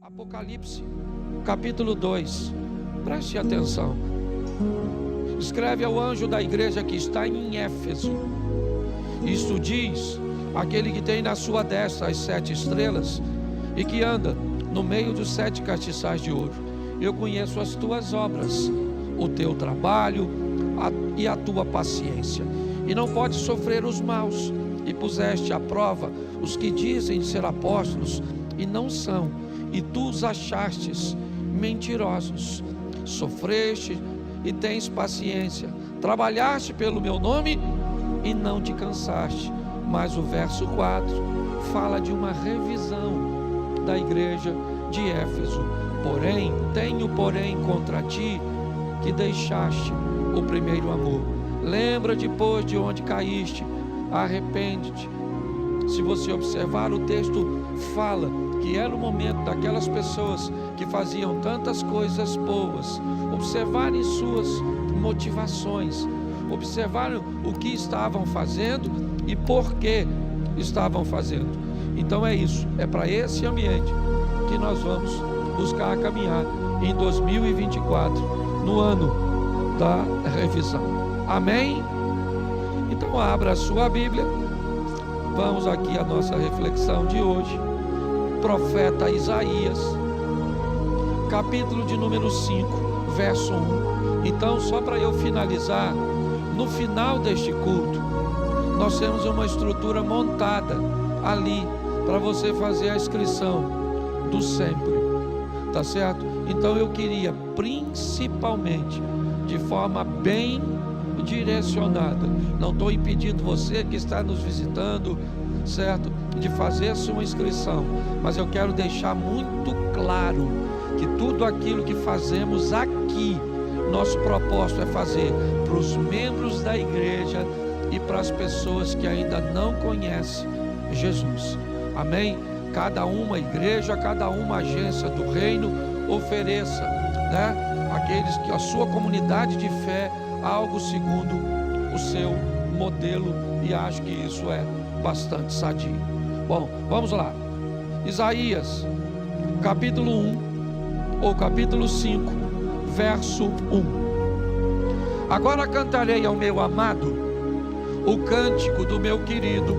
Apocalipse, capítulo 2, preste atenção. Escreve ao anjo da igreja que está em Éfeso. Isto diz aquele que tem na sua destra as 7 estrelas e que anda no meio dos 7 castiçais de ouro. Eu conheço as tuas obras, o teu trabalho e a tua paciência, e não podes sofrer os maus, e puseste à prova os que dizem ser apóstolos e não são, e tu os achastes mentirosos. Sofreste e tens paciência, trabalhaste pelo meu nome e não te cansaste. Mas o verso 4 fala de uma revisão da igreja de Éfeso. Tenho contra ti que deixaste o primeiro amor. Lembra depois de onde caíste, arrepende-te. Se você observar, o texto fala que era o momento daquelas pessoas que faziam tantas coisas boas observarem suas motivações, observaram o que estavam fazendo e por que estavam fazendo. Então é isso, é para esse ambiente que nós vamos buscar caminhar em 2024, no ano da revisão. Amém? Então abra a sua Bíblia. Vamos aqui à nossa reflexão de hoje. Profeta Isaías, capítulo de número 5, verso 1. Então, só para eu finalizar, no final deste culto, nós temos uma estrutura montada ali para você fazer a inscrição do sempre, tá certo? Então eu queria principalmente, de forma bem direcionada, não estou impedindo você que está nos visitando, certo, de fazer a sua inscrição, mas eu quero deixar muito claro que tudo aquilo que fazemos aqui, nosso propósito é fazer para os membros da igreja e para as pessoas que ainda não conhecem Jesus. Amém? Cada uma igreja, cada uma agência do reino ofereça, né, aqueles que a sua comunidade de fé, algo segundo o seu modelo, e acho que isso é bastante sadio. Bom, vamos lá. Isaías, capítulo 1, ou capítulo 5, verso 1. Agora cantarei ao meu amado o cântico do meu querido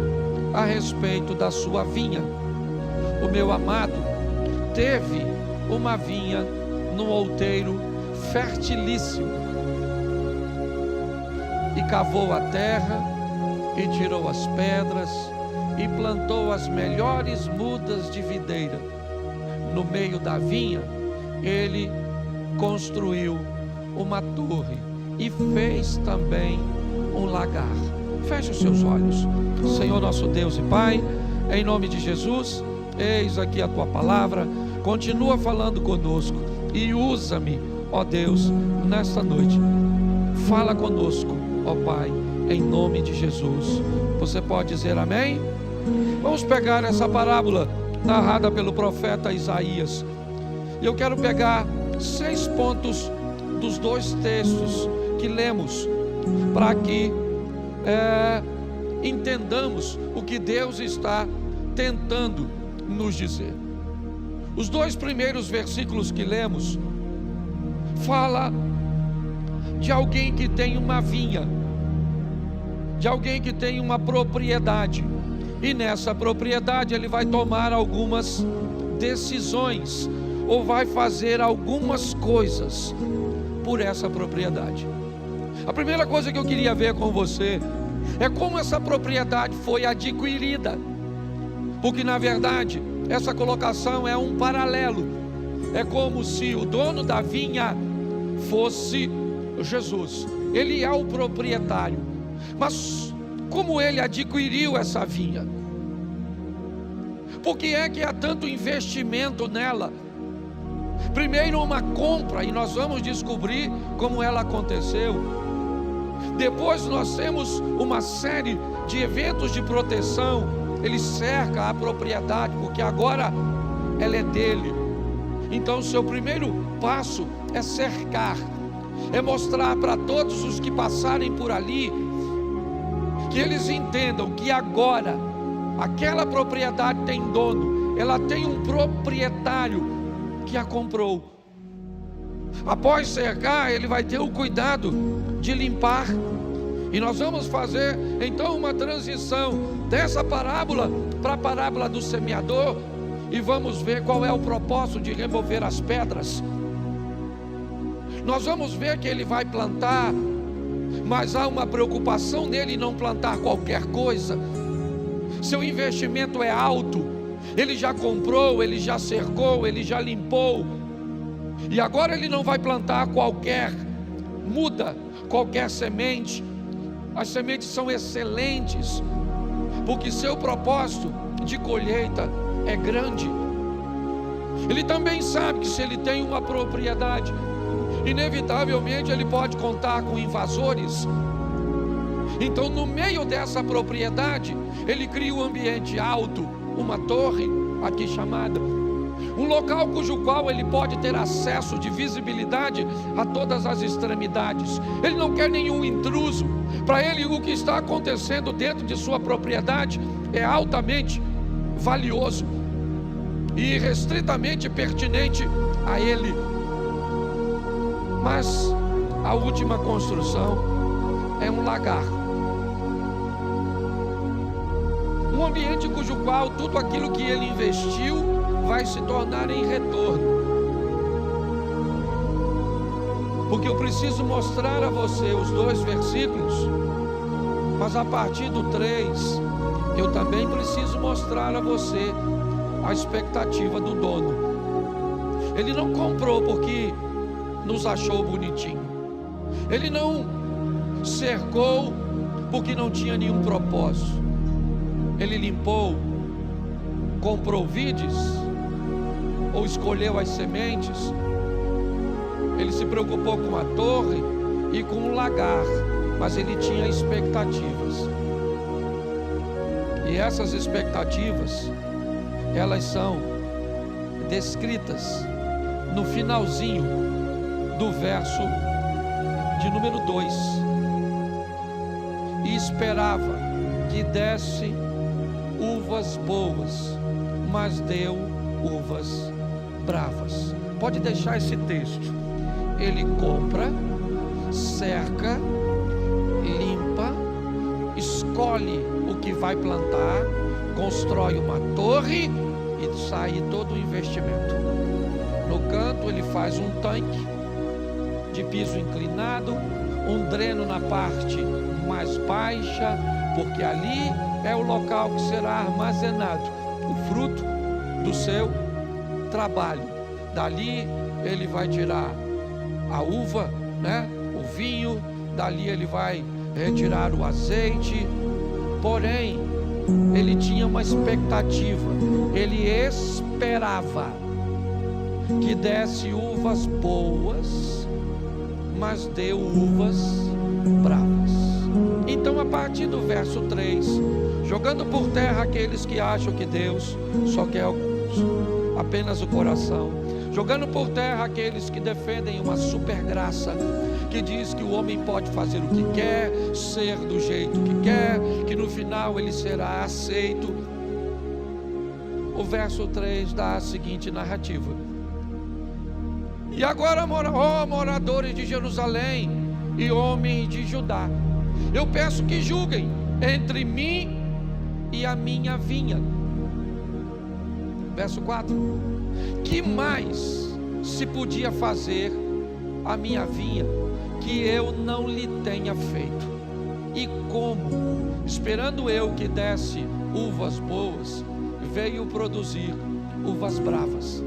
a respeito da sua vinha. O meu amado teve uma vinha num outeiro fertilíssimo, e cavou a terra, e tirou as pedras, e plantou as melhores mudas de videira. No meio da vinha, ele construiu uma torre, e fez também um lagar. Feche os seus olhos. Senhor nosso Deus e Pai, em nome de Jesus, eis aqui a tua palavra, continua falando conosco, e usa-me, ó Deus, nesta noite. Fala conosco, ó Pai, em nome de Jesus. Você pode dizer amém? Vamos pegar essa parábola narrada pelo profeta Isaías. Eu quero pegar 6 pontos dos 2 textos que lemos, para que entendamos o que Deus está tentando nos dizer. Os 2 primeiros versículos que lemos fala de alguém que tem uma vinha, de alguém que tem uma propriedade, e nessa propriedade ele vai tomar algumas decisões, ou vai fazer algumas coisas por essa propriedade. A primeira coisa que eu queria ver com você é como essa propriedade foi adquirida, porque na verdade essa colocação é um paralelo. É como se o dono da vinha fosse Jesus. Ele é o proprietário, mas como ele adquiriu essa vinha? Por que é que há tanto investimento nela? Primeiro uma compra, e nós vamos descobrir como ela aconteceu. Depois nós temos uma série de eventos de proteção. Ele cerca a propriedade, porque agora ela é dele. Então o seu primeiro passo é cercar, é mostrar para todos os que passarem por ali, que eles entendam que agora aquela propriedade tem dono, ela tem um proprietário, que a comprou. Após cercar, ele vai ter o cuidado de limpar. E nós vamos fazer então uma transição dessa parábola para a parábola do semeador, e vamos ver qual é o propósito de remover as pedras. Nós vamos ver que ele vai plantar, mas há uma preocupação nele em não plantar qualquer coisa. Seu investimento é alto, ele já comprou, ele já cercou, ele já limpou, e agora ele não vai plantar qualquer muda, qualquer semente. As sementes são excelentes, porque seu propósito de colheita é grande. Ele também sabe que se ele tem uma propriedade, inevitavelmente ele pode contar com invasores. Então, no meio dessa propriedade, ele cria um ambiente alto, uma torre, aqui chamada, um local cujo qual ele pode ter acesso de visibilidade a todas as extremidades. Ele não quer nenhum intruso. Para ele, o que está acontecendo dentro de sua propriedade é altamente valioso e restritamente pertinente a ele. Mas a última construção é um lagar, um ambiente cujo qual tudo aquilo que ele investiu vai se tornar em retorno. Porque eu preciso mostrar a você os 2 versículos, mas a partir do 3 eu também preciso mostrar a você a expectativa do dono. Ele não comprou porque nos achou bonitinho. Ele não cercou porque não tinha nenhum propósito. Ele limpou, comprou vides, ou escolheu as sementes. Ele se preocupou com a torre e com o lagar, mas ele tinha expectativas. E essas expectativas, elas são descritas no finalzinho do verso de número 2. E esperava que desse uvas boas, mas deu uvas bravas. Pode deixar esse texto. Ele compra, cerca, limpa, escolhe o que vai plantar, constrói uma torre e sai todo o investimento. No canto ele faz um tanque de piso inclinado, um dreno na parte mais baixa, porque ali é o local que será armazenado o fruto do seu trabalho. Dali ele vai tirar a uva, o vinho, dali ele vai retirar o azeite. Porém, ele tinha uma expectativa, ele esperava que desse uvas boas, mas deu uvas bravas. Então, a partir do verso 3, jogando por terra aqueles que acham que Deus só quer apenas o coração, jogando por terra aqueles que defendem uma super graça, que diz que o homem pode fazer o que quer, ser do jeito que quer, que no final ele será aceito. O verso 3 dá a seguinte narrativa: e agora, ó moradores de Jerusalém e homens de Judá, eu peço que julguem entre mim e a minha vinha. Verso 4: que mais se podia fazer a minha vinha que eu não lhe tenha feito? E como, esperando eu que desse uvas boas, veio produzir uvas bravas?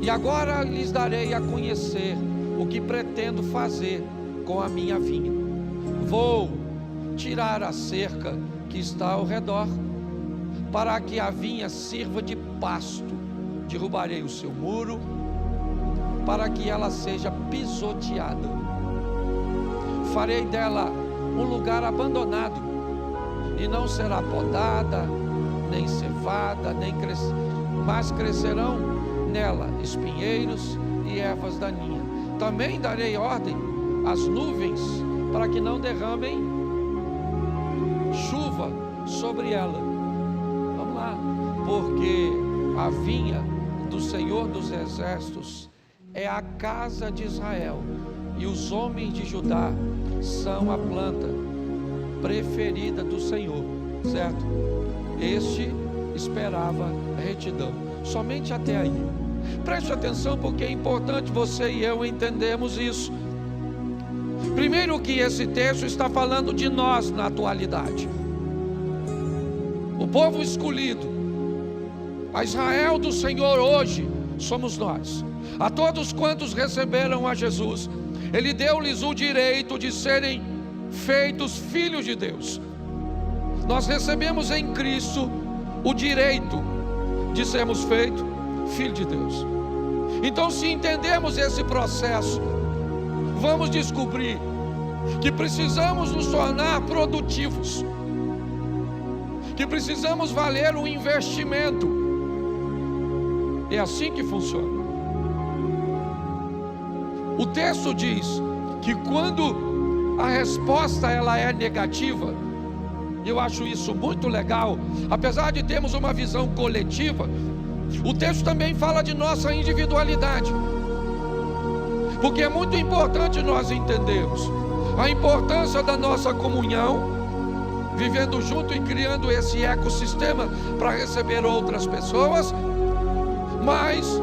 E agora lhes darei a conhecer o que pretendo fazer com a minha vinha. Vou tirar a cerca que está ao redor, para que a vinha sirva de pasto. Derrubarei o seu muro, para que ela seja pisoteada. Farei dela um lugar abandonado, e não será podada, nem cevada, mas crescerão nela espinheiros e ervas daninhas. Também darei ordem às nuvens, para que não derramem chuva sobre ela. Vamos lá, porque a vinha do Senhor dos Exércitos é a casa de Israel, e os homens de Judá são a planta preferida do Senhor, certo? Este esperava retidão, somente até aí. Preste atenção, porque é importante você e eu entendermos isso. Primeiro, que esse texto está falando de nós na atualidade. O povo escolhido, a Israel do Senhor hoje, somos nós. A todos quantos receberam a Jesus, Ele deu-lhes o direito de serem feitos filhos de Deus. Nós recebemos em Cristo o direito de sermos feitos filhos de Deus. Então, se entendermos esse processo, vamos descobrir que precisamos nos tornar produtivos, que precisamos valer um investimento. É assim que funciona. O texto diz que quando a resposta ela é negativa, eu acho isso muito legal, apesar de termos uma visão coletiva, o texto também fala de nossa individualidade, porque é muito importante nós entendermos a importância da nossa comunhão, vivendo junto e criando esse ecossistema para receber outras pessoas, mas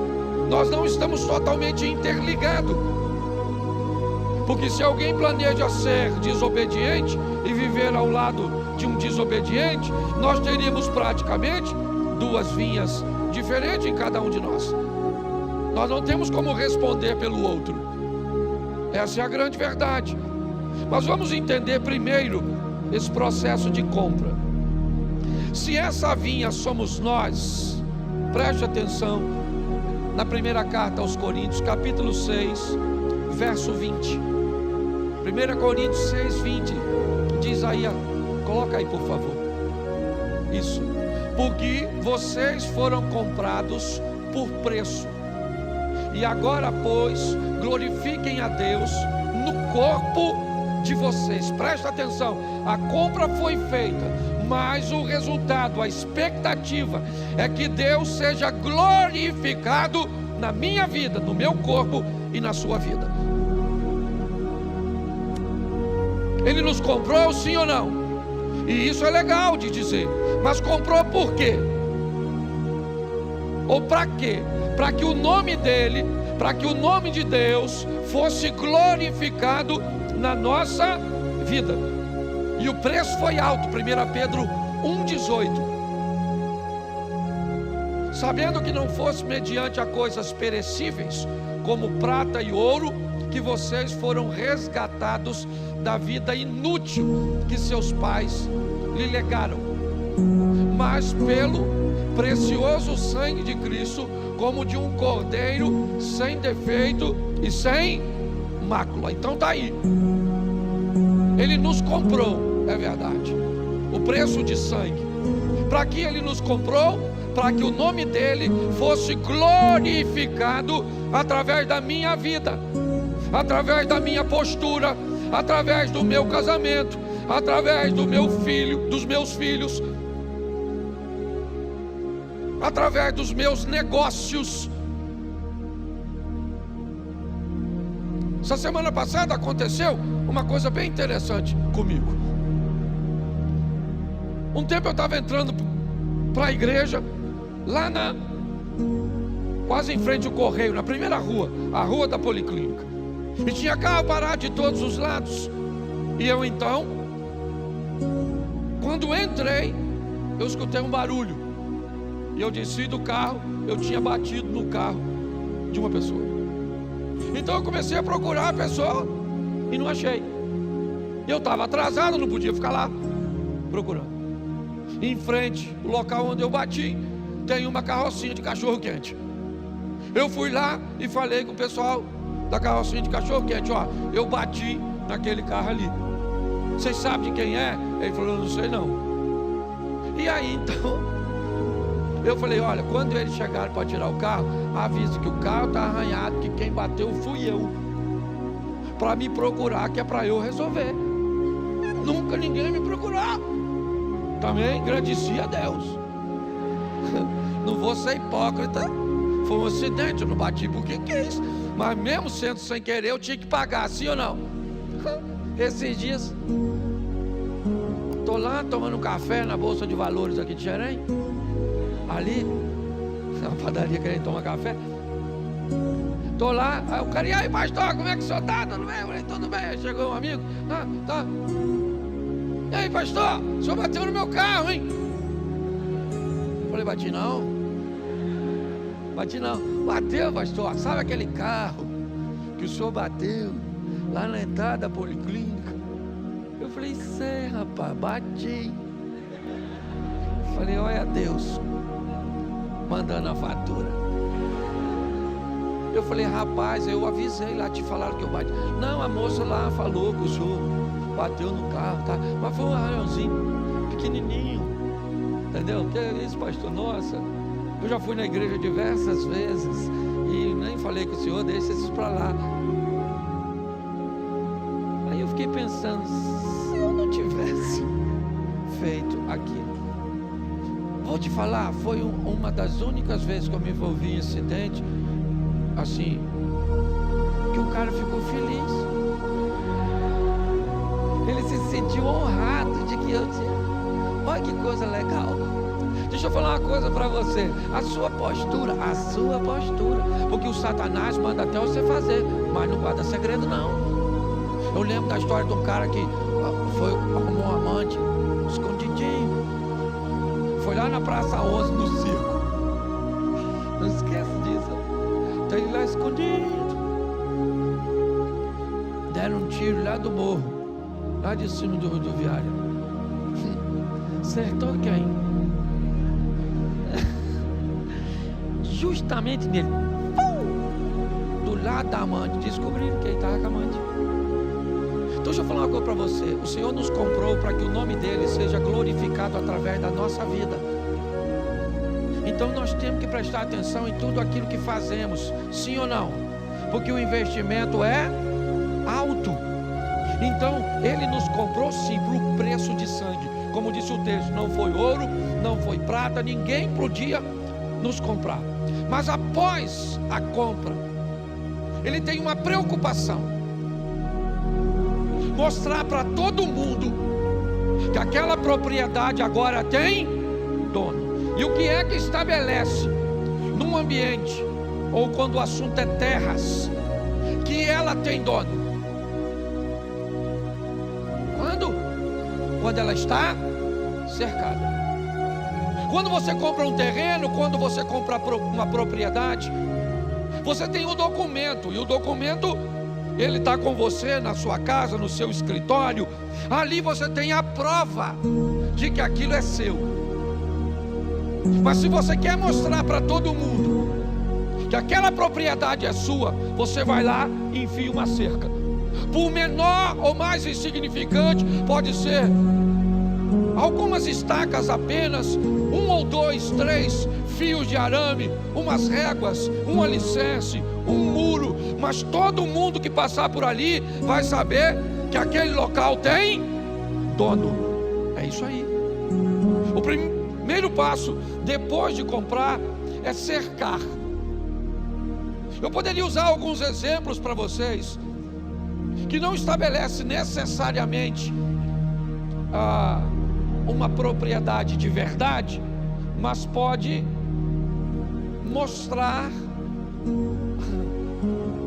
nós não estamos totalmente interligados, porque se alguém planeja ser desobediente e viver ao lado de um desobediente, nós teríamos praticamente duas vinhas diferentes em cada um de nós. Nós não temos como responder pelo outro. Essa é a grande verdade. Mas vamos entender primeiro esse processo de compra. Se essa vinha somos nós, preste atenção na primeira carta aos Coríntios, capítulo 6, verso 20. 1 Coríntios 6, 20. Diz aí, coloca aí por favor. Isso. Porque vocês foram comprados por preço. E agora, pois, glorifiquem a Deus no corpo de vocês. Presta atenção, a compra foi feita, mas o resultado, a expectativa é que Deus seja glorificado na minha vida, no meu corpo e na sua vida. Ele nos comprou, sim ou não? E isso é legal de dizer, mas comprou por quê? Ou para quê? Para que o nome dele, para que o nome de Deus fosse glorificado na nossa vida. E o preço foi alto. 1 Pedro 1,18. Sabendo que não fosse mediante a coisas perecíveis, como prata e ouro, que vocês foram resgatados da vida inútil que seus pais lhe legaram, mas pelo precioso sangue de Cristo, como de um cordeiro sem defeito e sem mácula. Então está aí, Ele nos comprou, é verdade, o preço de sangue. Para que Ele nos comprou? Para que o nome dele fosse glorificado através da minha vida, através da minha postura, através do meu casamento, através do meu filho, dos meus filhos, através dos meus negócios. Essa semana passada aconteceu uma coisa bem interessante comigo. Um tempo eu estava entrando para a igreja, lá quase em frente ao correio, na primeira rua, a rua da Policlínica, e tinha carro parado de todos os lados. E eu então, quando entrei, eu escutei um barulho, e eu desci do carro. Eu tinha batido no carro de uma pessoa. Então eu comecei a procurar a pessoa e não achei. Eu estava atrasado, não podia ficar lá procurando. Em frente, o local onde eu bati, tem uma carrocinha de cachorro-quente. Eu fui lá e falei com o pessoal da carrocinha de cachorro-quente: ó, eu bati naquele carro ali, vocês sabem de quem é? Ele falou: não sei não. E aí então eu falei: olha, quando eles chegarem para tirar o carro, avisa que o carro está arranhado, que quem bateu fui eu, para me procurar, que é para eu resolver. Nunca ninguém me procurou. Também agradeci a Deus. Não vou ser hipócrita, foi um acidente, eu não bati porque quis. Mas mesmo sendo sem querer, eu tinha que pagar, sim ou não? Esses dias, estou lá tomando um café na Bolsa de Valores aqui de Xerém. Ali, na padaria querendo tomar café. Estou lá, aí o cara, e aí pastor, como é que o senhor está? Tudo bem? Eu falei, tudo bem. Aí chegou um amigo, tá. E aí pastor, o senhor bateu no meu carro, hein? Eu falei, bati não. Bateu, pastor, sabe aquele carro que o senhor bateu lá na entrada da policlínica? Eu falei, sei rapaz, bati. Eu falei, olha Deus mandando a fatura. Eu falei, rapaz, eu avisei lá, te falaram que eu bati. Não, a moça lá falou que o senhor bateu no carro, tá? Mas foi um arranhãozinho pequenininho, entendeu? Que é isso, pastor? Nossa, eu já fui na igreja diversas vezes e nem falei com o senhor, deixa isso pra lá. Aí eu fiquei pensando, se eu não tivesse feito aquilo. Vou te falar, foi uma das únicas vezes que eu me envolvi em acidente, assim, que o cara ficou feliz. Ele se sentiu honrado de que eu tinha. Olha que coisa legal. Deixa eu falar uma coisa para você. A sua postura, porque o Satanás manda até você fazer, mas não guarda segredo não. Eu lembro da história de um cara que arrumou um amante escondidinho. Foi lá na Praça 11 no circo. Não esqueça disso. Está ele lá escondido. Deram um tiro lá do morro, lá de cima do rodoviário. Acertou quem? Justamente nele. Do lado da amante. Descobriram quem estava com a amante. Então deixa eu falar uma coisa para você. O Senhor nos comprou para que o nome dele seja glorificado através da nossa vida. Então nós temos que prestar atenção em tudo aquilo que fazemos, sim ou não? Porque o investimento é alto. Então ele nos comprou sim por um preço de sangue. Como disse o texto, não foi ouro, não foi prata, ninguém podia nos comprar. Mas após a compra, ele tem uma preocupação: mostrar para todo mundo que aquela propriedade agora tem dono. E o que é que estabelece num ambiente, ou quando o assunto é terras, que ela tem dono? Quando ela está cercada. Quando você compra um terreno, quando você compra uma propriedade, você tem o documento, e o documento ele está com você na sua casa, no seu escritório. Ali você tem a prova de que aquilo é seu. Mas se você quer mostrar para todo mundo que aquela propriedade é sua, você vai lá e enfia uma cerca. Por menor ou mais insignificante, pode ser algumas estacas apenas, 1 ou 2, 3 fios de arame, umas réguas, um alicerce, um muro, mas todo mundo que passar por ali vai saber que aquele local tem dono. É isso aí. O primeiro passo depois de comprar é cercar. Eu poderia usar alguns exemplos para vocês que não estabelece necessariamente uma propriedade de verdade, mas pode mostrar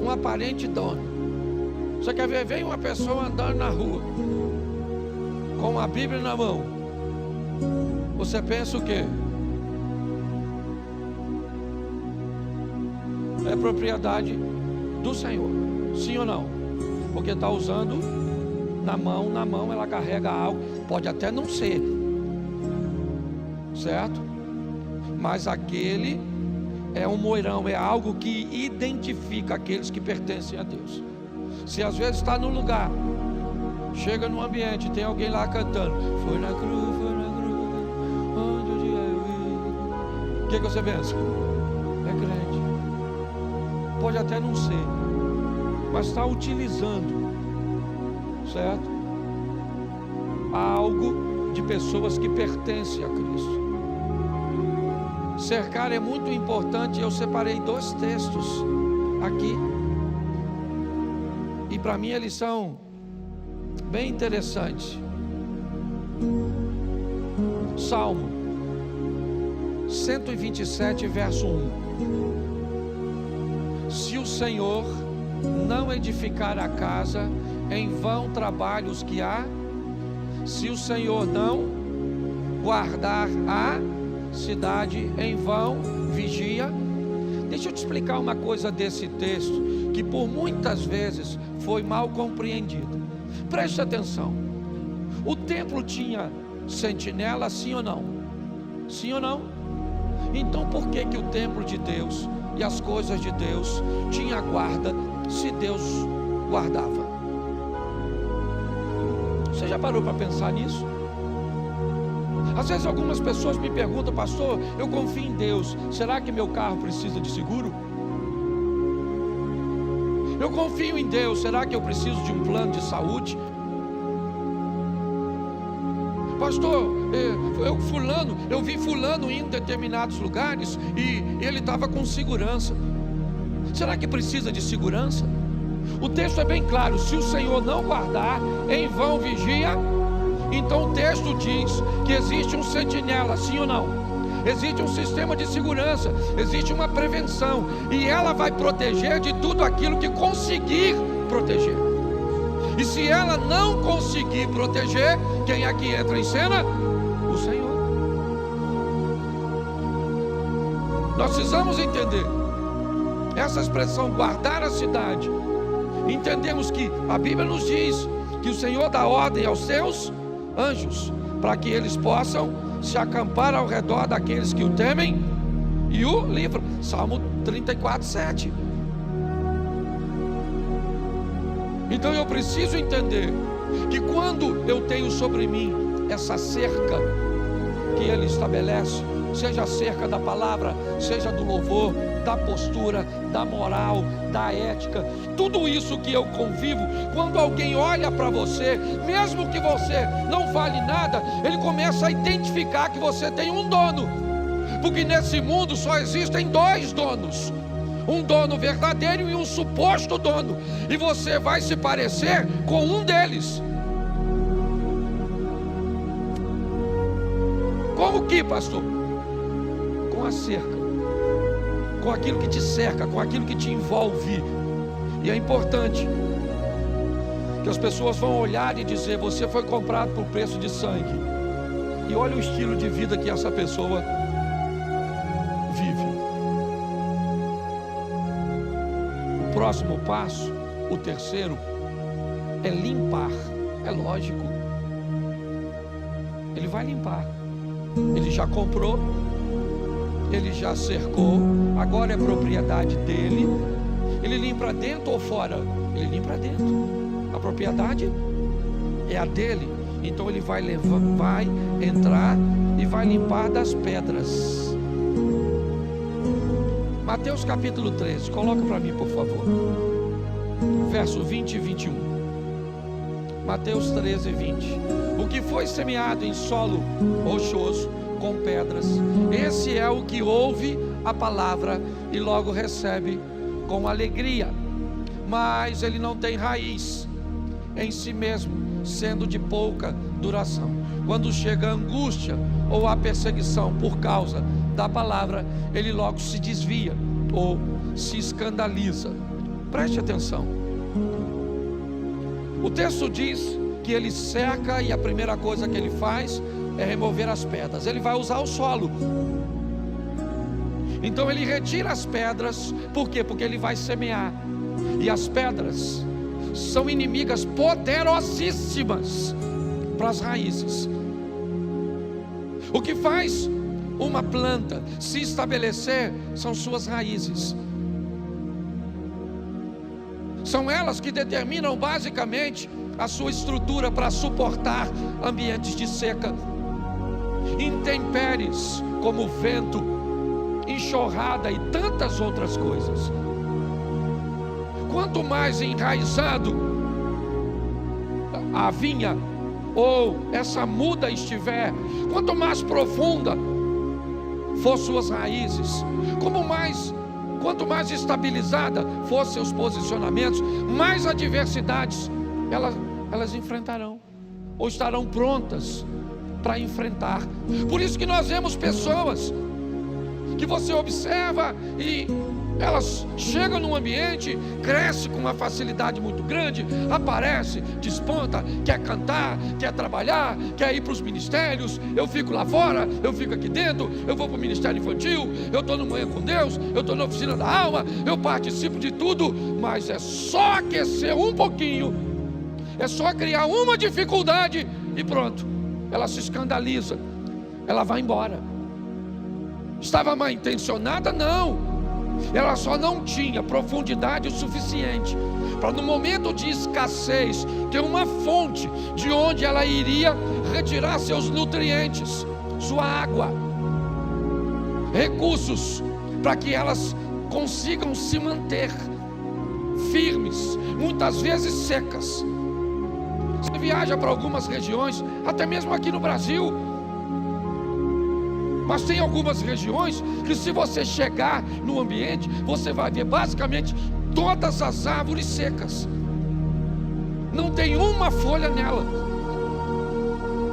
um aparente dono. Você quer ver? Vem uma pessoa andando na rua com a Bíblia na mão. Você pensa o quê? É propriedade do Senhor, sim ou não? Porque está usando na mão ela carrega algo, pode até não ser, certo? Mas aquele é um moirão, é algo que identifica aqueles que pertencem a Deus. Se às vezes está num lugar, chega num ambiente, tem alguém lá cantando, foi na cruz, onde o dia eu vi. O que você pensa? É crente. Pode até não ser, mas está utilizando, certo? Algo de pessoas que pertencem a Cristo. Cercar é muito importante. Eu separei 2 textos aqui, e para mim eles são bem interessantes. Salmo 127, verso 1. Se o Senhor não edificar a casa, em vão trabalham os que há. Se o Senhor não guardar a cidade, em vão vigia. Deixa eu te explicar uma coisa desse texto, que por muitas vezes foi mal compreendido. Preste atenção. O templo tinha sentinela, sim ou não? Sim ou não? Então por que o templo de Deus e as coisas de Deus tinha guarda, se Deus guardava? Você já parou para pensar nisso? Às vezes algumas pessoas me perguntam: pastor, eu confio em Deus, será que meu carro precisa de seguro? Eu confio em Deus, será que eu preciso de um plano de saúde? Pastor, eu vi fulano indo em determinados lugares e ele estava com segurança. Será que precisa de segurança? O texto é bem claro: se o Senhor não guardar, em vão vigia. Então o texto diz que existe um sentinela, sim ou não? Existe um sistema de segurança, existe uma prevenção, e ela vai proteger de tudo aquilo que conseguir proteger. E se ela não conseguir proteger, quem é que entra em cena? O Senhor. Nós precisamos entender essa expressão, guardar a cidade. Entendemos que a Bíblia nos diz que o Senhor dá ordem aos seus anjos, para que eles possam se acampar ao redor daqueles que o temem e o livram. Salmo 34, 7. Então eu preciso entender que quando eu tenho sobre mim essa cerca que ele estabelece, seja a cerca da palavra, seja do louvor, da postura, da moral, da ética, tudo isso que eu convivo, quando alguém olha para você, mesmo que você não fale nada, ele começa a identificar que você tem um dono, porque nesse mundo só existem 2 donos, um dono verdadeiro e um suposto dono, e você vai se parecer com um deles. Como que, pastor? Com a cerca, com aquilo que te cerca, com aquilo que te envolve. E é importante que as pessoas vão olhar e dizer: você foi comprado por preço de sangue. E olha o estilo de vida que essa pessoa vive. O próximo passo, o terceiro, é limpar. É lógico, ele vai limpar. Ele já comprou, ele já cercou, agora é propriedade dele. Ele limpa dentro ou fora? Ele limpa dentro. A propriedade é a dele. Então ele vai levar, vai entrar e vai limpar das pedras. Mateus capítulo 13, coloca para mim, por favor, verso 20 e 21. Mateus 13, 20. O que foi semeado em solo rochoso, com pedras, esse é o que ouve a palavra e logo recebe com alegria, mas ele não tem raiz em si mesmo, sendo de pouca duração. Quando chega a angústia ou a perseguição por causa da palavra, ele logo se desvia ou se escandaliza. Preste atenção. O texto diz que ele cerca e a primeira coisa que ele faz é remover as pedras. Ele vai usar o solo. Então ele retira as pedras. Por quê? Porque ele vai semear. E as pedras são inimigas poderosíssimas para as raízes. O que faz uma planta se estabelecer são suas raízes. São elas que determinam basicamente a sua estrutura para suportar ambientes de seca, intempéries como vento, enxurrada e tantas outras coisas. Quanto mais enraizado a vinha ou essa muda estiver, quanto mais profunda for suas raízes, quanto mais estabilizada for seus posicionamentos, mais adversidades elas enfrentarão, ou estarão prontas para enfrentar. Por isso que nós vemos pessoas que você observa e elas chegam num ambiente, crescem com uma facilidade muito grande, aparece, desponta, quer cantar, quer trabalhar, quer ir para os ministérios. Eu fico lá fora, eu fico aqui dentro, eu vou para o ministério infantil, eu estou no Manhã com Deus, eu estou na oficina da alma, eu participo de tudo. Mas é só aquecer um pouquinho, é só criar uma dificuldade e pronto, ela se escandaliza, ela vai embora. Estava mal intencionada? Não. Ela só não tinha profundidade o suficiente para, no momento de escassez, ter uma fonte de onde ela iria retirar seus nutrientes, sua água, recursos, para que elas consigam se manter firmes, muitas vezes secas. Você viaja para algumas regiões, até mesmo aqui no Brasil, mas tem algumas regiões que, se você chegar no ambiente, você vai ver basicamente todas as árvores secas, não tem uma folha nela,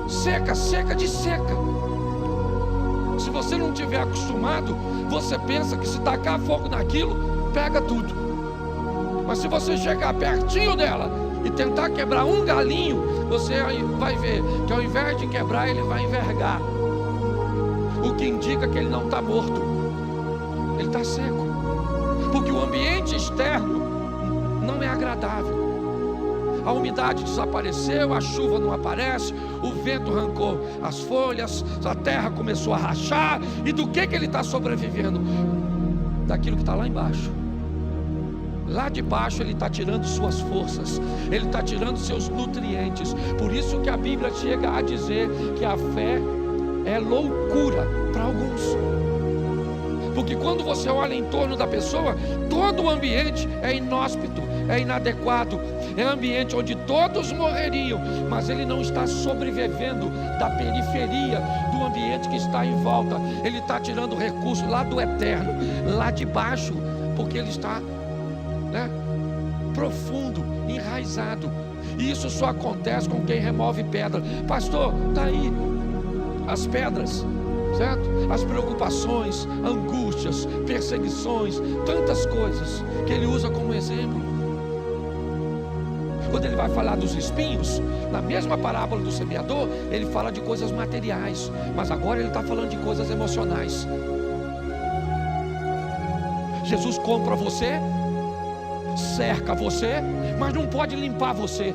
seca, seca de seca. Se você não tiver acostumado, você pensa que se tacar fogo naquilo, pega tudo. Mas se você chegar pertinho dela e tentar quebrar um galinho, você vai ver que ao invés de quebrar, ele vai envergar, o que indica que ele não está morto, ele está seco, porque o ambiente externo não é agradável. A umidade desapareceu, a chuva não aparece, o vento arrancou as folhas, a terra começou a rachar. E do que ele está sobrevivendo? Daquilo que está lá embaixo. Lá de baixo ele está tirando suas forças, ele está tirando seus nutrientes. Por isso que a Bíblia chega a dizer que a fé é loucura para alguns, porque quando você olha em torno da pessoa, todo o ambiente é inóspito, é inadequado, é ambiente onde todos morreriam, mas ele não está sobrevivendo da periferia do ambiente que está em volta. Ele está tirando recursos lá do eterno, lá de baixo, porque ele está profundo, enraizado. E isso só acontece com quem remove pedra. Pastor, está aí as pedras, certo? As preocupações, angústias, perseguições, tantas coisas que ele usa como exemplo. Quando ele vai falar dos espinhos, na mesma parábola do semeador, ele fala de coisas materiais, mas agora ele está falando de coisas emocionais. Jesus compra você, cerca você, mas não pode limpar você.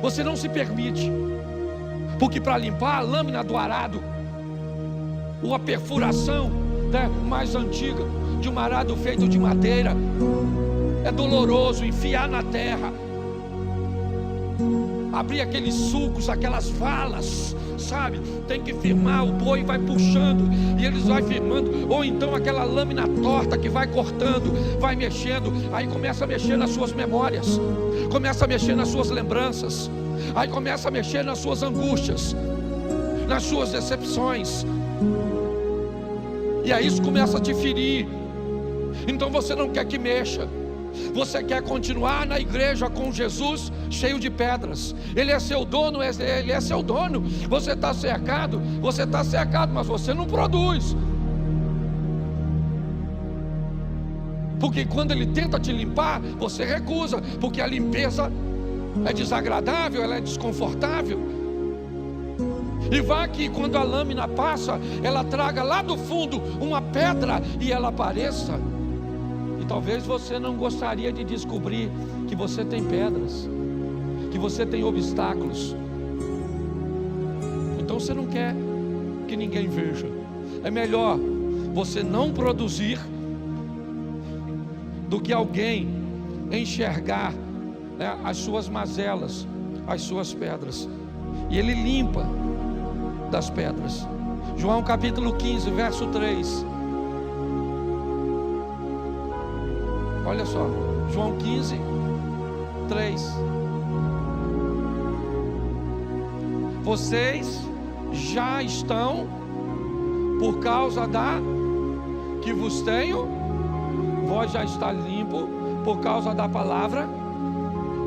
Você não se permite, porque para limpar a lâmina do arado, ou a perfuração mais antiga de um arado feito de madeira, é doloroso enfiar na terra, abrir aqueles sulcos, aquelas valas, sabe? Tem que firmar, o boi vai puxando e eles vai firmando, ou então aquela lâmina torta que vai cortando, vai mexendo, aí começa a mexer nas suas memórias, começa a mexer nas suas lembranças, aí começa a mexer nas suas angústias, nas suas decepções, e aí isso começa a te ferir. Então você não quer que mexa, você quer continuar na igreja com Jesus cheio de pedras. Ele é seu dono, ele é seu dono. Você está cercado, mas você não produz, porque quando ele tenta te limpar, você recusa, porque a limpeza é desagradável, ela é desconfortável. E vá que quando a lâmina passa, ela traga lá do fundo uma pedra e ela apareça. E talvez você não gostaria de descobrir que você tem pedras, que você tem obstáculos. Então você não quer que ninguém veja. É melhor você não produzir do que alguém enxergar as suas mazelas, as suas pedras. E ele limpa das pedras. João capítulo 15, verso 3. Olha só, João 15, 3. Vocês já estão por causa da que vos tenho, vós já está limpo por causa da palavra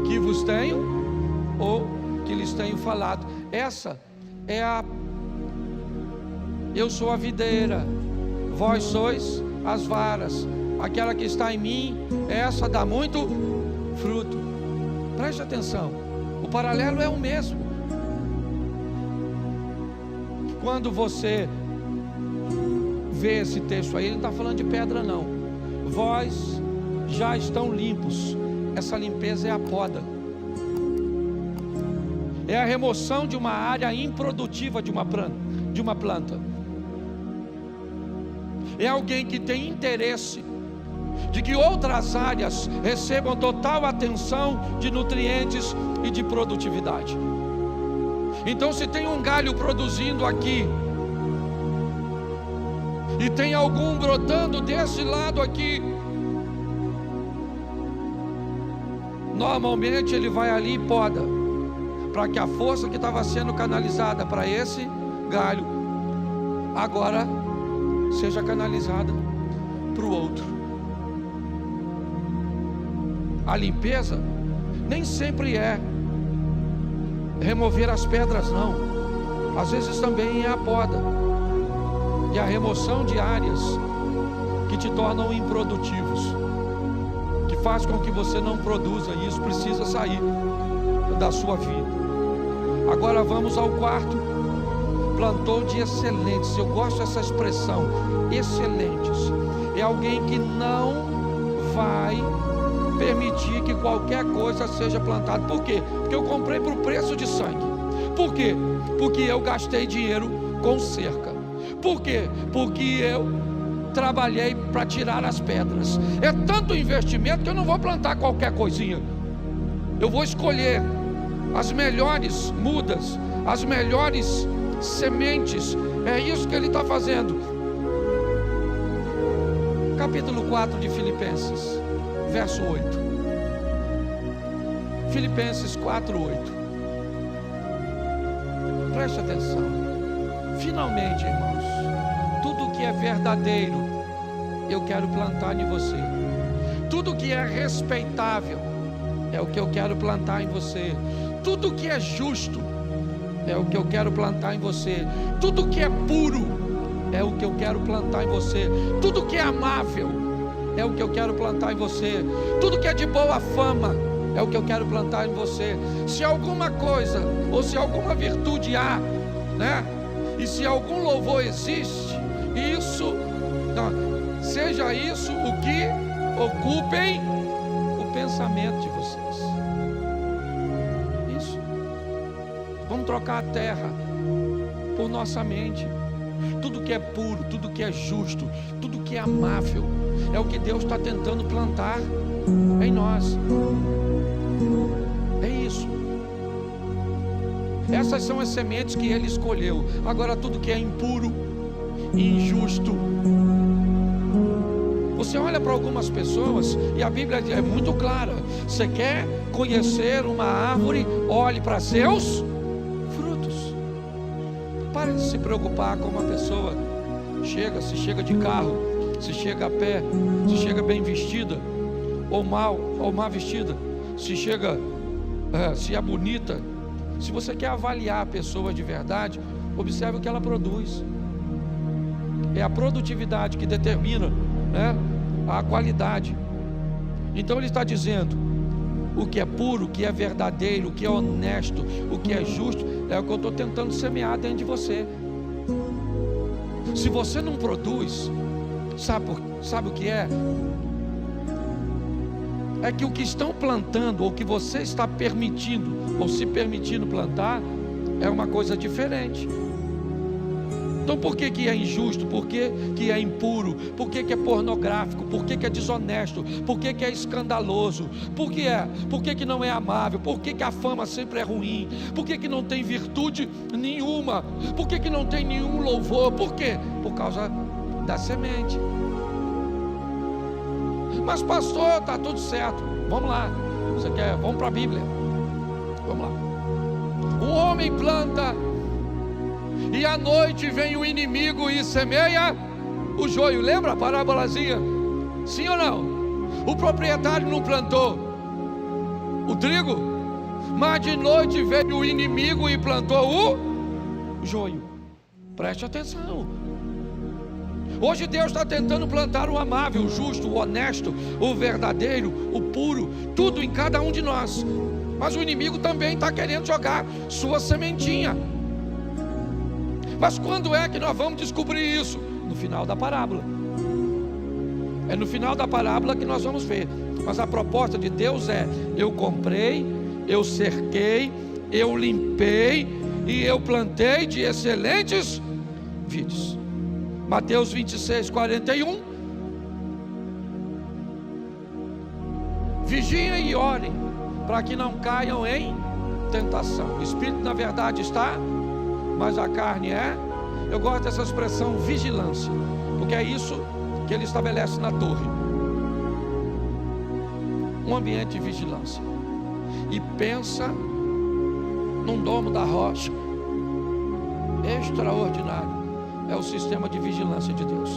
que vos tenho ou que lhes tenho falado. Essa é eu sou a videira, vós sois as varas. Aquela que está em mim, essa dá muito fruto. Preste atenção, o paralelo é o mesmo. Quando você vê esse texto aí, ele não está falando de pedra não. Vós já estão limpos. Essa limpeza é a poda, é a remoção de uma área improdutiva de uma planta. É alguém que tem interesse de que outras áreas recebam total atenção de nutrientes e de produtividade. Então, se tem um galho produzindo aqui e tem algum brotando desse lado aqui, normalmente ele vai ali e poda, para que a força que estava sendo canalizada para esse galho agora seja canalizada para o outro. A limpeza nem sempre é remover as pedras, não. Às vezes também é a poda e a remoção de áreas que te tornam improdutivos, que faz com que você não produza, e isso precisa sair da sua vida. Agora vamos ao quarto. Plantou de excelentes. Eu gosto dessa expressão, excelentes. É alguém que não vai permitir que qualquer coisa seja plantada. Por quê? Porque eu comprei por preço de sangue. Por quê? Porque eu gastei dinheiro com cerca. Por quê? Porque eu trabalhei para tirar as pedras. É tanto investimento que eu não vou plantar qualquer coisinha. Eu vou escolher as melhores mudas, as melhores sementes. É isso que ele está fazendo. Capítulo 4 de Filipenses, verso 8. Filipenses 4:8. Preste atenção. Finalmente, irmãos, tudo que é verdadeiro eu quero plantar em você. Tudo que é respeitável é o que eu quero plantar em você. Tudo que é justo é o que eu quero plantar em você. Tudo que é puro é o que eu quero plantar em você. Tudo que é amável é o que eu quero plantar em você. Tudo que é de boa fama é o que eu quero plantar em você. Se alguma coisa ou se alguma virtude há, né? E se algum louvor existe, isso, seja isso o que ocupem o pensamento de vocês. Isso. Vamos trocar a terra por nossa mente. Tudo que é puro, tudo que é justo, tudo que é amável, é o que Deus está tentando plantar em nós. É isso. Essas são as sementes que Ele escolheu. Agora, tudo que é impuro, injusto. Você olha para algumas pessoas e a Bíblia é muito clara. Você quer conhecer uma árvore? Olhe para seus frutos. Pare de se preocupar com uma pessoa chega, se chega de carro, se chega a pé, se chega bem vestida ou mal vestida, se chega, se é bonita. Se você quer avaliar a pessoa de verdade, observe o que ela produz. É a produtividade que determina, né, a qualidade. Então ele está dizendo: o que é puro, o que é verdadeiro, o que é honesto, o que é justo, é o que eu estou tentando semear dentro de você. Se você não produz, sabe o que é? É que o que estão plantando, ou que você está permitindo, ou se permitindo plantar, é uma coisa diferente. Então por que que é injusto? Por que que é impuro? Por que que é pornográfico? Por que que é desonesto? Por que que é escandaloso? Por que que não é amável? Por que que a fama sempre é ruim? Por que que não tem virtude nenhuma? Por que que não tem nenhum louvor? Por quê? Por causa da semente. Mas pastor, está tudo certo. Vamos lá. Vamos para a Bíblia. Vamos lá. O homem planta e à noite vem o inimigo e semeia o joio. Lembra a parábolazinha? Sim ou não? O proprietário não plantou o trigo, mas de noite veio o inimigo e plantou o joio. Preste atenção. Hoje Deus está tentando plantar o amável, o justo, o honesto, o verdadeiro, o puro, tudo em cada um de nós. Mas o inimigo também está querendo jogar sua sementinha. Mas quando é que nós vamos descobrir isso? No final da parábola. É no final da parábola que nós vamos ver. Mas a proposta de Deus é: eu comprei, eu cerquei, eu limpei e eu plantei de excelentes vides. Mateus 26, 41. Vigiem e orem, para que não caiam em tentação. O espírito na verdade está, mas a carne é. Eu gosto dessa expressão vigilância, porque é isso que ele estabelece na torre. Um ambiente de vigilância. E pensa num domo da rocha. Extraordinário. É o sistema de vigilância de Deus.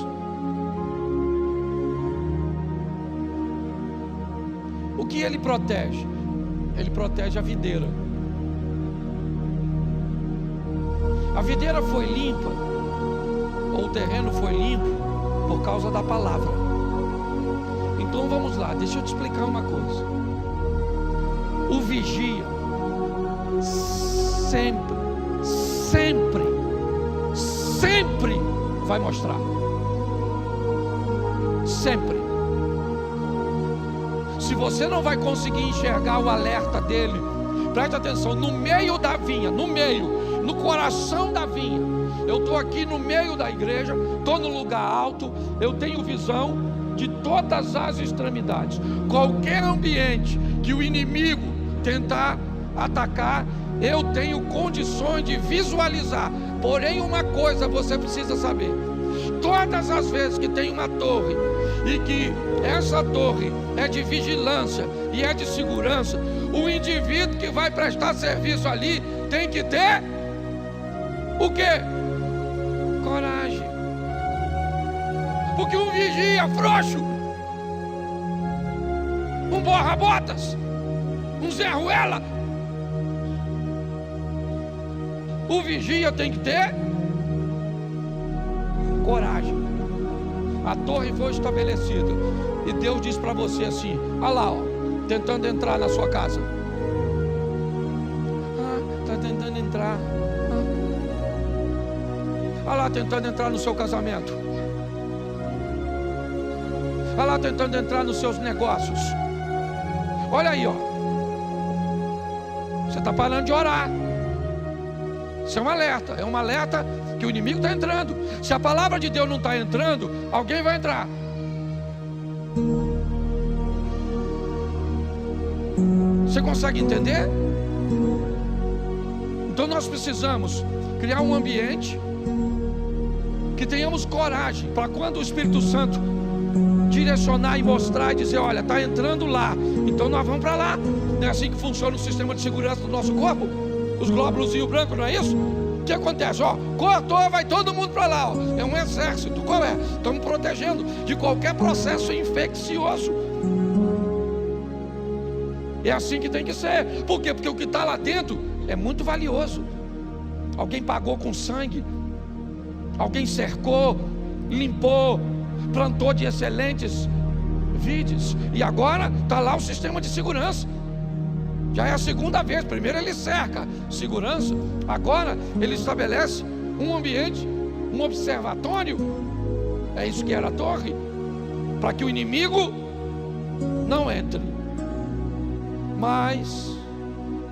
O que ele protege? Ele protege a videira. A videira foi limpa, ou o terreno foi limpo, por causa da palavra. Então vamos lá, deixa eu te explicar uma coisa. O vigia sempre vai mostrar. Sempre. Se você não vai conseguir enxergar o alerta dele, preste atenção, no meio da vinha, no coração da vinha. Eu estou aqui no meio da igreja, estou no lugar alto, eu tenho visão de todas as extremidades. Qualquer ambiente que o inimigo tentar atacar, eu tenho condições de visualizar. Porém, uma coisa você precisa saber: todas as vezes que tem uma torre, e que essa torre é de vigilância e é de segurança, o indivíduo que vai prestar serviço ali tem que ter o quê? Coragem. Porque um vigia frouxo, um borra-botas, um Zé Ruela, o vigia tem que ter coragem. A torre foi estabelecida e Deus diz para você assim: olha lá, ó, tentando entrar na sua casa. Está tentando entrar. Olha lá, tentando entrar no seu casamento. Olha lá, tentando entrar nos seus negócios. Olha aí, ó. Você está parando de orar. Isso é um alerta que o inimigo está entrando. Se a palavra de Deus não está entrando, alguém vai entrar. Você consegue entender? Então nós precisamos criar um ambiente que tenhamos coragem para quando o Espírito Santo direcionar e mostrar e dizer: olha, está entrando lá, então nós vamos para lá. Não é assim que funciona o sistema de segurança do nosso corpo? Os glóbulos brancos, não é isso? O que acontece? Ó, cortou, vai todo mundo para lá, ó. É um exército. Qual é? Estamos protegendo de qualquer processo infeccioso. É assim que tem que ser. Por quê? Porque o que está lá dentro é muito valioso. Alguém pagou com sangue, alguém cercou, limpou, plantou de excelentes vides, e agora está lá o sistema de segurança. Já é a segunda vez. Primeiro ele cerca, segurança. Agora ele estabelece um ambiente, um observatório. É isso que era a torre, para que o inimigo não entre. Mas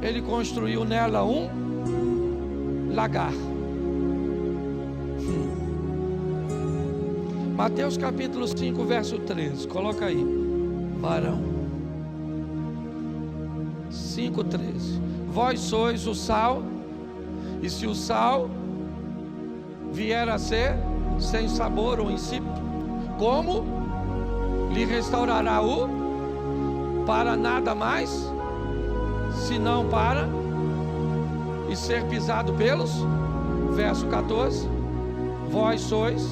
ele construiu nela um lagar. Mateus capítulo 5, verso 13. Coloca aí, varão. 5:13. Vós sois o sal, e se o sal vier a ser sem sabor ou insípido, como lhe restaurará o para nada mais, senão para e ser pisado pelos Verso 14: vós sois,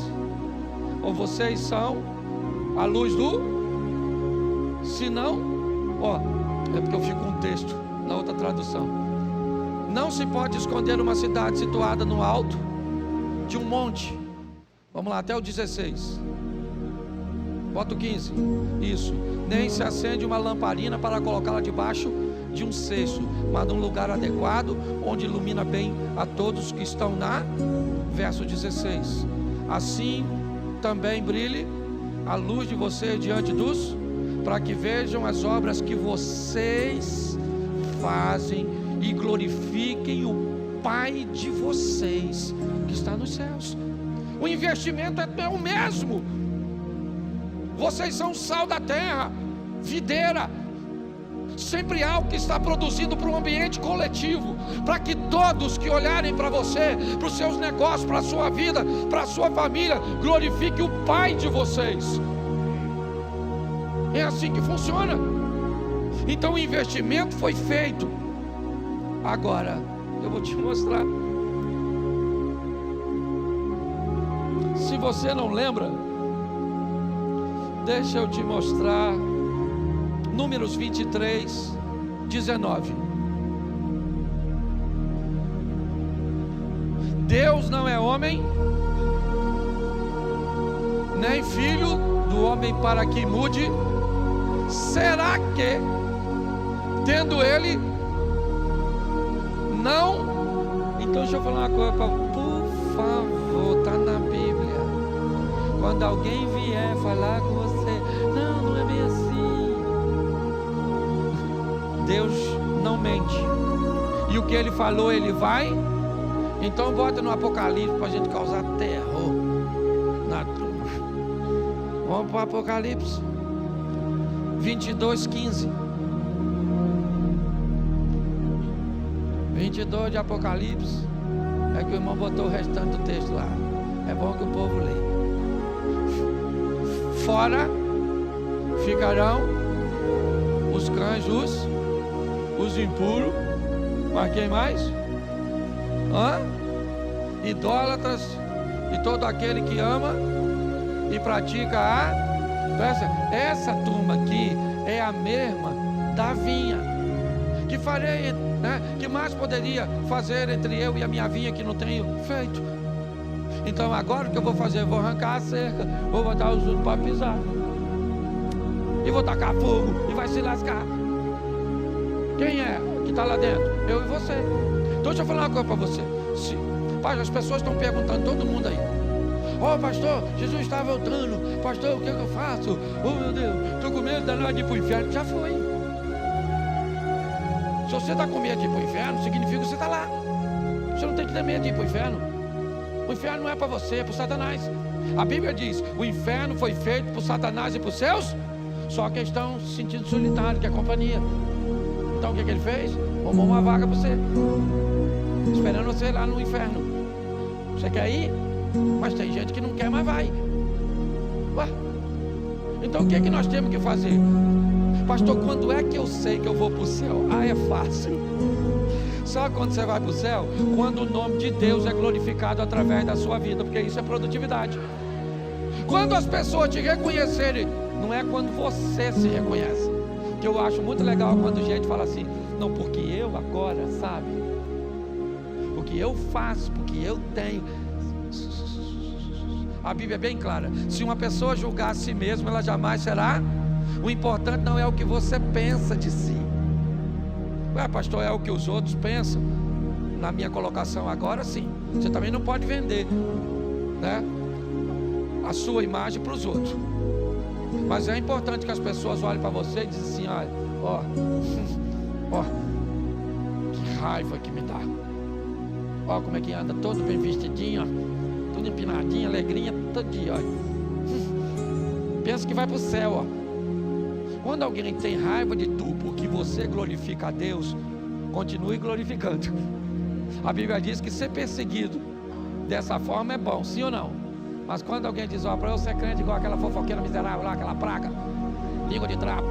ou vocês são, a luz do, se não, é porque eu fico com um texto na outra tradução. Não se pode esconder uma cidade situada no alto de um monte. Vamos lá, até o 16. Bota o 15. Isso. Nem se acende uma lamparina para colocá-la debaixo de um cesto, mas num lugar adequado, onde ilumina bem a todos que estão na. Verso 16. Assim também brilhe a luz de vocês diante dos, para que vejam as obras que vocês fazem e glorifiquem o Pai de vocês que está nos céus. O investimento é o mesmo. Vocês são sal da terra, videira. Sempre algo que está produzindo para um ambiente coletivo, para que todos que olharem para você, para os seus negócios, para a sua vida, para a sua família, glorifiquem o Pai de vocês. É assim que funciona. Então o investimento foi feito. Agora eu vou te mostrar. Se você não lembra, deixa eu te mostrar. Números 23, 19. Deus não é homem, nem filho do homem para que mude. Será que, tendo ele, não? Então deixa eu falar uma coisa, por favor, está na Bíblia. Quando alguém vier falar com você, não é bem assim. Deus não mente, e o que Ele falou Ele vai. Então bota no Apocalipse para a gente causar terror na turma. Vamos para o Apocalipse 22, 15. 22 de Apocalipse. É que o irmão botou o restante do texto lá. É bom que o povo lê. Fora ficarão os cães, os impuros, mas quem mais? Idólatras, e todo aquele que ama e pratica essa turma aqui é a mesma da vinha. Que farei, né? Que mais poderia fazer entre eu e a minha vinha que não tenho feito? Então agora o que eu vou fazer? Eu vou arrancar a cerca, vou botar os outros para pisar, e vou tacar fogo, e vai se lascar. Quem é que está lá dentro? Eu e você. Então deixa eu falar uma coisa para você. Pai, as pessoas estão perguntando, todo mundo aí: pastor, Jesus está voltando. Pastor, o que eu faço? Meu Deus, estou com medo danado de ir para o inferno. Já foi. Se você está com medo de ir para o inferno, significa que você está lá. Você não tem que ter medo de ir para o inferno. O inferno não é para você, é para o Satanás. A Bíblia diz: o inferno foi feito por Satanás e por seus, só que estão se sentindo solitário, que é companhia. Então o que ele fez? Arrumou uma vaga para você, esperando você lá no inferno. Você quer ir? Mas tem gente que não quer, mas vai. Então o que é que nós temos que fazer? Pastor, quando é que eu sei que eu vou para o céu? É fácil. Só quando você vai para o céu, quando o nome de Deus é glorificado através da sua vida, porque isso é produtividade. Quando as pessoas te reconhecerem, não é quando você se reconhece. Que eu acho muito legal quando gente fala assim: não, porque eu agora, sabe? Porque eu faço, porque eu tenho. A Bíblia é bem clara: se uma pessoa julgar a si mesma, ela jamais será. O importante não é o que você pensa de si. Pastor, é o que os outros pensam. Na minha colocação agora, sim. Você também não pode vender, né, a sua imagem para os outros. Mas é importante que as pessoas olhem para você e dizem assim: olha, que raiva que me dá. Olha como é que anda, todo bem vestidinho, tudo empinadinho, alegrinha, todo dia, olha. Pensa que vai para o céu, Quando alguém tem raiva de tu, porque você glorifica a Deus, continue glorificando. A Bíblia diz que ser perseguido dessa forma é bom, sim ou não? Mas quando alguém diz: para eu ser crente igual aquela fofoqueira miserável lá, aquela praga, língua de trapo,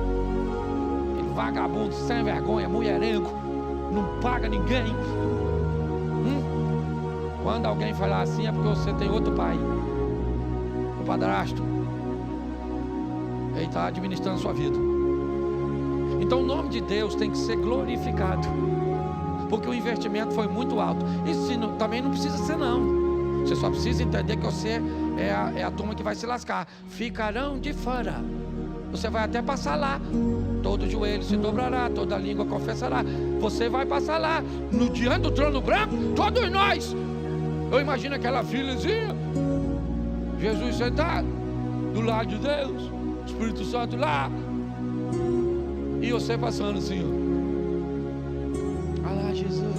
aquele vagabundo sem vergonha, mulherengo, não paga ninguém, Quando alguém falar assim é porque você tem outro pai, o padrasto. Ele está administrando a sua vida. Então o nome de Deus tem que ser glorificado, porque o investimento foi muito alto. Isso também não precisa ser não. Você só precisa entender que você é a turma que vai se lascar. Ficarão de fora. Você vai até passar lá. Todo joelho se dobrará, toda língua confessará. Você vai passar lá, no diante do trono branco, todos nós. Eu imagino aquela filazinha, Jesus sentado do lado de Deus, Espírito Santo lá, e você passando assim, ó. Olha lá, Jesus.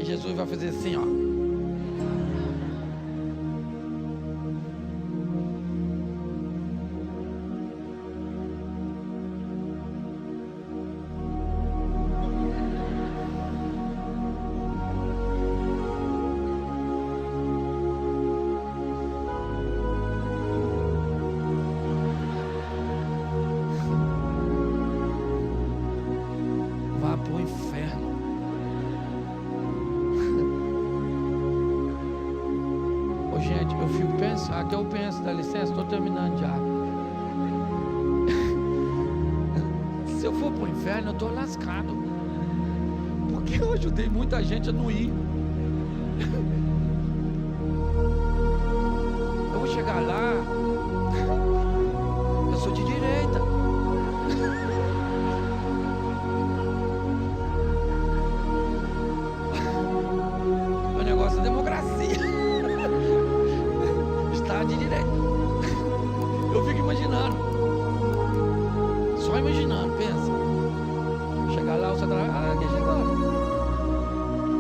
E Jesus vai fazer assim, ó. Para o inferno. Ô gente, eu fico pensando, aqui eu penso, dá licença, estou terminando já. Se eu for para o inferno, eu estou lascado, porque eu ajudei muita gente a não ir. Eu vou chegar lá, eu sou de direita. O negócio é democracia. Estado de direito. Eu fico imaginando. Só imaginando, pensa. Chegar lá, você trabalha. Quem chegou?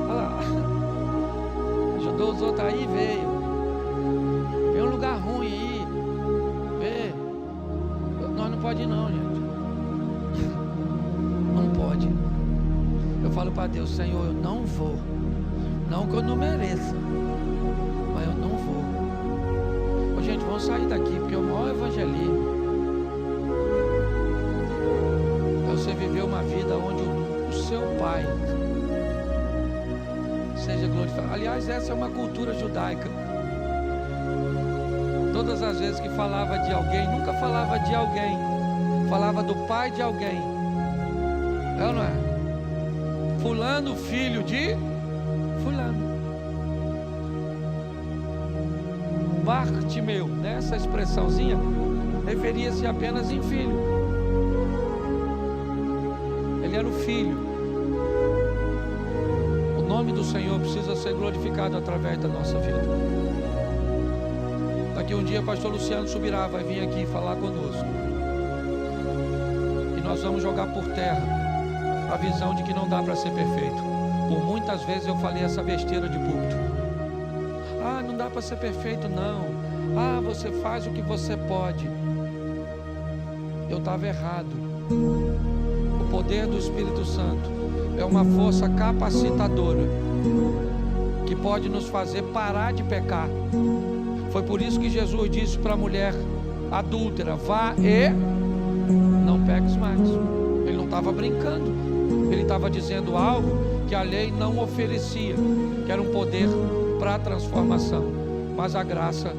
Olha lá. Ajudou os outros aí, veio. Veio um lugar ruim aí. Vê. Nós não pode ir não, gente. Não pode. Eu falo para Deus, Senhor, eu não vou. Não que eu não mereça, mas eu não vou. Ô, gente, vamos sair daqui, porque o maior evangelismo é você viver uma vida onde o seu pai seja glorificado. Aliás, essa é uma cultura judaica. Todas as vezes que falava de alguém, nunca falava de alguém, falava do pai de alguém. É ou não é? Fulano, filho de fulano. Bartimeu, nessa expressãozinha, referia-se apenas em filho. Ele era o filho. O nome do Senhor precisa ser glorificado através da nossa vida. Daqui um dia o pastor Luciano subirá, vai vir aqui falar conosco. E nós vamos jogar por terra a visão de que não dá para ser perfeito. Por muitas vezes eu falei essa besteira de púlpito. Ah, não dá para ser perfeito não. Ah, você faz o que você pode. Eu estava errado. O poder do Espírito Santo é uma força capacitadora que pode nos fazer parar de pecar. Foi por isso que Jesus disse para a mulher adúltera, vá e não peques mais. Ele não estava brincando. Ele estava dizendo algo que a lei não oferecia, que era um poder para a transformação, mas a graça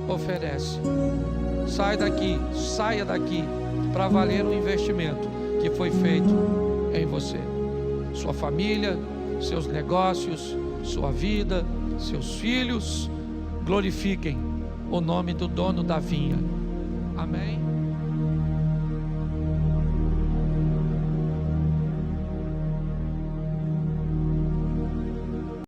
oferece. Saia daqui para valer o investimento que foi feito em você. Sua família, seus negócios, sua vida, seus filhos, glorifiquem o nome do dono da vinha. Amém?